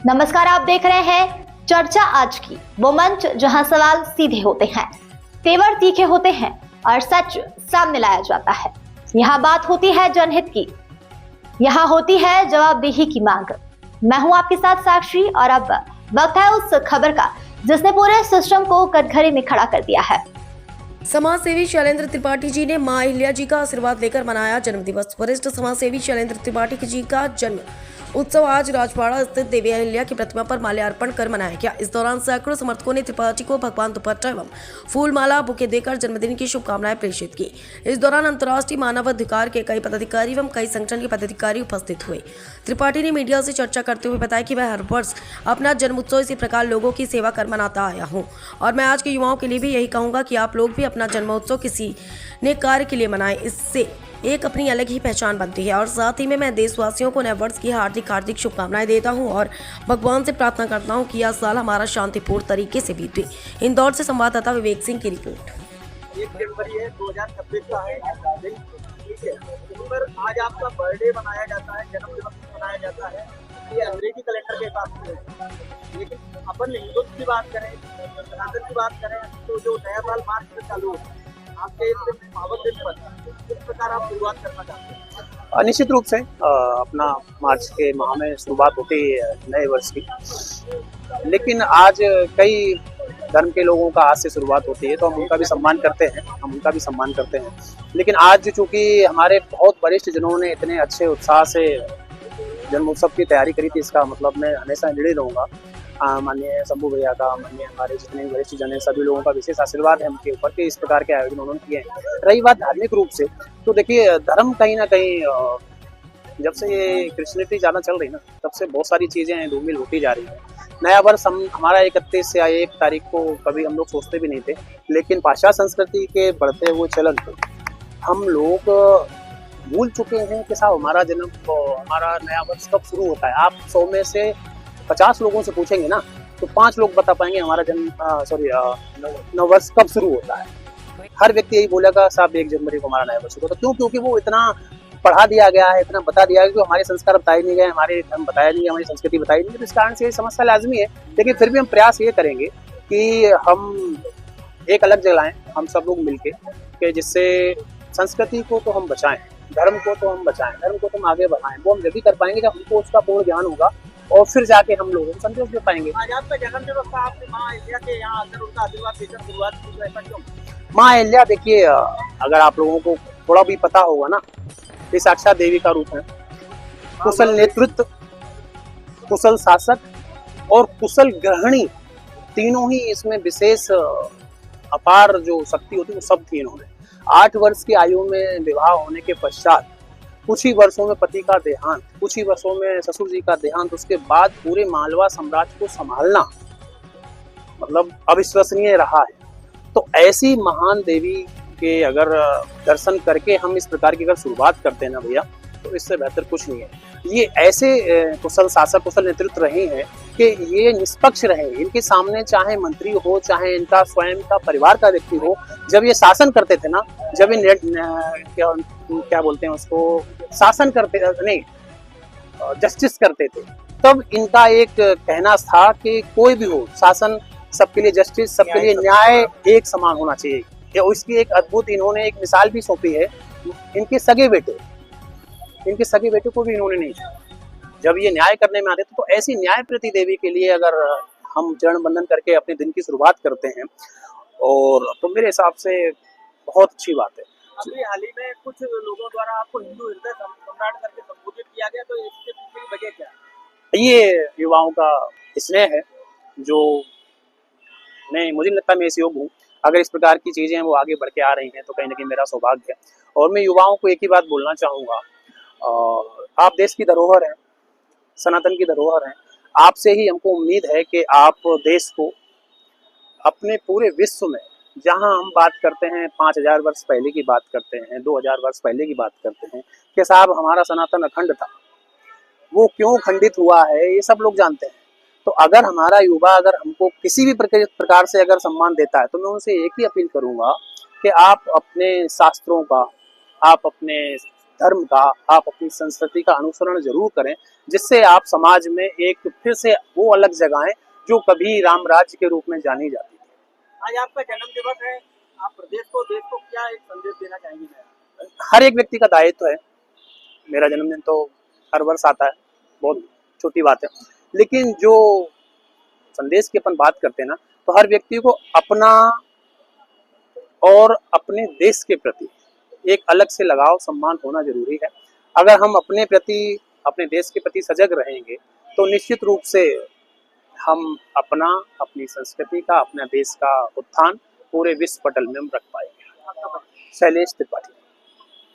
नमस्कार, आप देख रहे हैं चर्चा आज की, वो मंच जहां सवाल सीधे होते हैं, तेवर तीखे होते हैं और सच सामने लाया जाता है। यहाँ बात होती है जनहित की, यहाँ होती है जवाबदेही की मांग। मैं हूं आपके साथ साक्षी और अब वक्त है उस खबर का जिसने पूरे सिस्टम को कटघरे में खड़ा कर दिया है। समाज सेवी शैलेंद्र त्रिपाठी जी ने मां अहिल्या जी का आशीर्वाद लेकर मनाया जन्मदिवस। वरिष्ठ समाज सेवी शैलेंद्र त्रिपाठी जी का जन्म उत्सव आज राजवाड़ा स्थित देवी अहिल्या की प्रतिमा पर माल्यार्पण कर मनाया गया। इस दौरान सैकड़ों समर्थकों ने त्रिपाठी को भगवान दुपट्टा एवं फूलमाला बुके देकर जन्मदिन की शुभकामनाएं प्रेषित की। इस दौरान अंतर्राष्ट्रीय मानवाधिकार के कई पदाधिकारी एवं कई संगठन के पदाधिकारी उपस्थित हुए। त्रिपाठी ने मीडिया से चर्चा करते हुए बताया कि मैं हर वर्ष अपना जन्मोत्सव इसी प्रकार लोगों की सेवा कर मनाता आया हूँ और मैं आज के युवाओं के लिए भी यही कहूँगा कि आप लोग भी अपना जन्मोत्सव किसी नेक कार्य के लिए मनाएं। इससे एक अपनी अलग ही पहचान बनती है। और साथ ही में मैं देशवासियों को नए वर्ष की हार्दिक शुभकामनाएं देता हूं और भगवान से प्रार्थना करता हूं कि यह साल हमारा शांतिपूर्ण तरीके से बीते। इंदौर से संवाददाता विवेक सिंह की रिपोर्ट। 1 जनवरी है 2026 का है दिन, ठीक है। इस पर आज आपका बर्थडे मनाया जाता है, जन्मदिवस मनाया जाता है। ये अंग्रेजी कैलेंडर के हिसाब से है, लेकिन अपन हिंदुत्व की बात करें, सनातन की बात करें तो जो नया साल मार्च से चालू होता है, आपके इस पावन दिन पर किस प्रकार आप शुरुआत करना चाहते हैं? निश्चित रूप से अपना मार्च के माह में शुरुआत होती है नए वर्ष की, लेकिन आज कई धर्म के लोगों का आज से शुरुआत होती है तो हम उनका भी सम्मान करते हैं। लेकिन आज चूंकि हमारे बहुत वरिष्ठ जनों ने इतने अच्छे उत्साह से जन्मोत्सव की तैयारी करी थी, इसका मतलब मैं हमेशा ऋणी रहूँगा माननीय शंभू भैया का, माननीय हमारे जितने वरिष्ठ जन हैं सभी लोगों का विशेष आशीर्वाद है उनके ऊपर कि इस प्रकार के आयोजन उन्होंने किए हैं। रही बात धार्मिक रूप से, तो देखिए धर्म कहीं ना कहीं जब से ये क्रिश्चियनिटी ज़्यादा चल रही ना, तब से बहुत सारी चीज़ें धूमिल होती जा रही है। नया वर्ष हमारा 31 या 1 तारीख को कभी हम लोग सोचते भी नहीं थे, लेकिन पाश्चात्य संस्कृति के बढ़ते हुए चलन को हम लोग भूल चुके हैं कि साहब हमारा हमारा नया वर्ष कब शुरू होता है। आप 100 में से 50 लोगों से पूछेंगे ना तो 5 लोग बता पाएंगे हमारा नव वर्ष कब शुरू होता है। हर व्यक्ति यही बोलेगा साहब 1 जनवरी को हमारा नया वर्ष शुरू होता है। क्यों? क्योंकि वो इतना पढ़ा दिया गया है, इतना बता दिया गया कि हमारे संस्कार बताए नहीं गए, हमारे धर्म बताया नहीं गया, हमारी संस्कृति बताई नहीं गई। तो इस कारण से ये समस्या लाजमी है, लेकिन फिर भी हम प्रयास ये करेंगे कि हम एक अलग जलाएं, हम सब लोग मिलके, कि जिससे संस्कृति को तो हम बचाएं, धर्म को तो हम बचाएं, धर्म को तो हम आगे बढ़ाएं। वो हम जब भी कर पाएंगे जब हमको उसका पूर्ण ज्ञान होगा और फिर जाके हम लोगों को संदेश दे पाएंगे। आज आपका जन्मदिवस था, आपने मां अहिल्या के यहाँ आकर उनका आशीर्वाद लेकर शुरुआत की, ऐसा क्यों? मां अहिल्या देखिए, अगर आप लोगों को थोड़ा भी पता होगा ना, ये साक्षात देवी का रूप है। कुशल नेतृत्व, कुशल शासक और कुशल गृहिणी, तीनों ही इसमें विशेष अपार जो शक्ति होती है वो सब थी इन्होंने। 8 वर्ष की आयु में विवाह होने के पश्चात कुछ ही वर्षों में पति का देहांत, कुछ ही वर्षों में ससुर जी का देहांत, उसके बाद पूरे मालवा साम्राज्य को संभालना मतलब अविश्वसनीय रहा है। तो ऐसी महान देवी के अगर दर्शन करके हम इस प्रकार की अगर शुरुआत करते हैं ना भैया, तो इससे बेहतर कुछ नहीं है। ये ऐसे कुशल शासक, कुशल नेतृत्व रहे हैं कि ये निष्पक्ष रहे। इनके सामने चाहे मंत्री हो, चाहे इनका स्वयं का परिवार का व्यक्ति हो, जब ये शासन करते थे ना, जब ये क्या बोलते हैं उसको, शासन करते नहीं, जस्टिस करते थे, तब इनका एक कहना था कि कोई भी हो, शासन सबके लिए जस्टिस, सबके लिए न्याय एक समान होना चाहिए। इसकी एक अद्भुत इन्होंने एक मिसाल भी सौंपी है। इनके सगे बेटे को भी इन्होंने नहीं छोड़ा जब ये न्याय करने में आते थे। तो ऐसी न्याय प्रति देवी के लिए अगर हम चरण बंदन करके अपने दिन की शुरुआत करते हैं, और तो मेरे हिसाब से बहुत अच्छी बात है। अभी हाल ही में कुछ लोगों द्वारा आपको हिंदू हृदय सम्राट करके संबोधित किया गया, तो इसके पीछे की वजह क्या है? ये युवाओं का स्नेह है, जो मुझे लगता मैं इस योग हूँ। अगर इस प्रकार की चीजें वो आगे बढ़ के आ रही हैं तो कहीं ना कहीं मेरा सौभाग्य है। और मैं युवाओं को एक ही बात बोलना चाहूँगा, आप देश की धरोहर हैं, सनातन की धरोहर हैं। आपसे ही हमको उम्मीद है कि आप देश को अपने पूरे विश्व में, जहां हम बात करते हैं 5000 वर्ष पहले की बात करते हैं, 2000 वर्ष पहले की बात करते हैं कि साहब हमारा सनातन अखंड था, वो क्यों खंडित हुआ है ये सब लोग जानते हैं। तो अगर हमारा युवा अगर हमको किसी भी प्रकार से अगर सम्मान देता है, तो मैं उनसे एक ही अपील करूंगा कि आप अपने शास्त्रों का, आप अपने धर्म का, आप अपनी संस्कृति का अनुसरण जरूर करें, जिससे आप समाज में एक फिर से वो अलग जगह है जो कभी राम राज्य के रूप में जानी जाती थी। आज आपका जन्म दिवस है, आप प्रदेश को, देश को क्या एक संदेश देना चाहेंगे? हर एक व्यक्ति का दायित्व है, मेरा जन्मदिन तो हर वर्ष आता है, बहुत छोटी बात है, लेकिन जो संदेश की अपन बात करते हैं ना, तो हर व्यक्ति को अपना और अपने देश के प्रति एक अलग से लगाव सम्मान होना जरूरी है। अगर हम अपने प्रति, अपने देश के प्रति सजग रहेंगे तो निश्चित रूप से हम अपनी संस्कृति का, अपने देश का उत्थान पूरे विश्व पटल में हम रख पाएंगे। शैलेश त्रिपाठी।